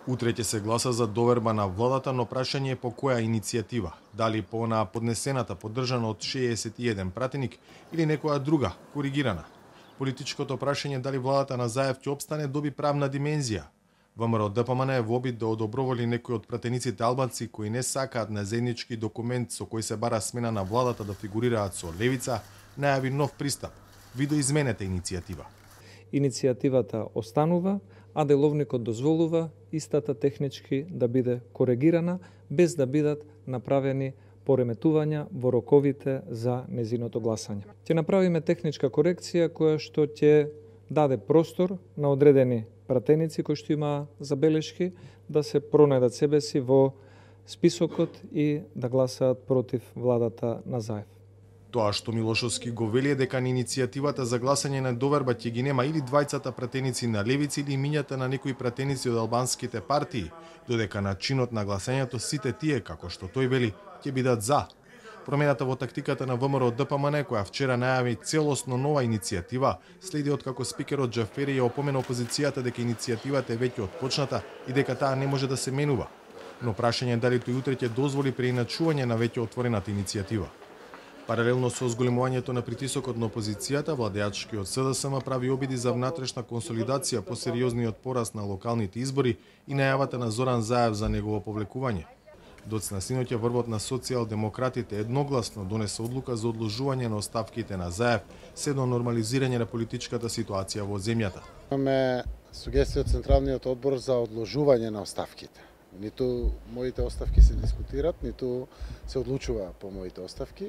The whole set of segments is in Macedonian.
Утре ќе се гласа за доверба на владата, но прашање е по која иницијатива. Дали по онаа поднесената, поддржана од 61 пратеник или некоја друга, коригирана. Политичкото прашање дали владата на Заев ќе опстане доби правна димензија. ВМРО ДПМН е во обид да одоброволи некои од пратениците албанци кои не сакаат на заеднички документ со кој се бара смена на владата да фигурираат со левица, најави нов пристап – видоизменета иницијатива. Иницијативата останува, а деловникот дозволува истата технички да биде коригирана, без да бидат направени пореметувања во роковите за незиното гласање. Ќе направиме техничка корекција која што ќе даде простор на одредени пратеници кои што има забелешки да се пронајдат себе си во списокот и да гласаат против владата на Заев. Тоа што Милошовски го вели е дека на иницијативата за гласање на доверба ќе ги нема или двајцата пратеници на левици или мињата на некои пратеници од албанските партии, додека начинот на гласањето сите тие, како што тој вели, ќе бидат за. Промената во тактиката на ВМРО ДПМН, која вчера најави целосно нова иницијатива, следи од како спикерот Џафери ја опомена опозицијата дека иницијативата е веќе отпочната и дека таа не може да се менува. Но прашање е дали тој утре ќе дозволи преиначување на веќе отворената иницијатива. Паралелно со зголемувањето на притисокот на опозицијата, владеачкиот СДСМ прави обиди за внатрешна консолидација по сериозниот пораст на локалните избори и најавата на Зоран Заев за негово повлекување. Доцна синоќа врвот на социјалдемократите едногласно донесе одлука за одложување на оставките на Заев, се до нормализирање на политичката ситуација во земјата. Имаме сугестија од Централниот одбор за одложување на оставките. Ниту моите оставки се дискутират, ниту се одлучува по моите оставки.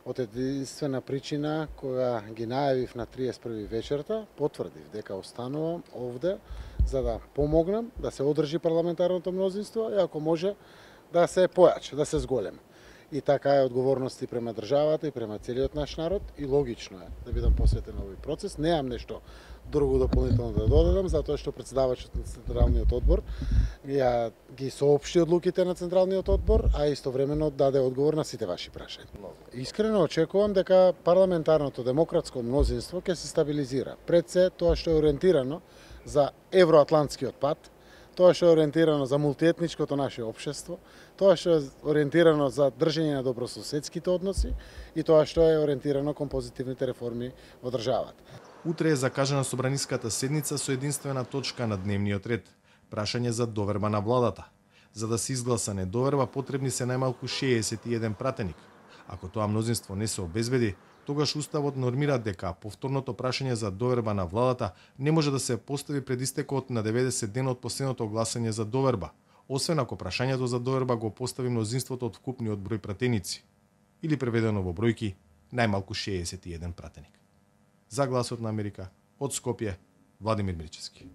Од единствена причина, кога ги најавив на 31 вечерта, потврдив дека останувам овде за да помогнам да се одржи парламентарното мнозинство и ако може да се појачи, да се зголеми. И така е одговорност и према државата и према целиот наш народ и логично е да бидам посветен на овој процес. Неам нешто друго дополнително да додадам, затоа што претседавачот на Централниот одбор ја ги соопшти одлуките на Централниот одбор, а истовремено даде одговор на сите ваши прашања. Искрено очекувам дека парламентарното демократско мнозинство ќе се стабилизира. Пред се тоа што е ориентирано за евроатлантскиот пат, тоа што е ориентирано за мултиетничкото наше општество, тоа што е ориентирано за држење на добрососедските односи и тоа што е ориентирано кон позитивните реформи во државата. Утре е закажана собраниската седница со единствена точка на дневниот ред – прашање за доверба на владата. За да се изгласа недоверба потребни се најмалку 61 пратеник. Ако тоа мнозинство не се обезбеди, тогаш Уставот нормира дека повторното прашање за доверба на владата не може да се постави пред истекот на 90 дена од последното гласање за доверба, освен ако прашањето за доверба го постави мнозинството од вкупниот број пратеници, или преведено во бројки, најмалку 61 пратеник. За Гласот на Америка, од Скопје, Владимир Мирчевски.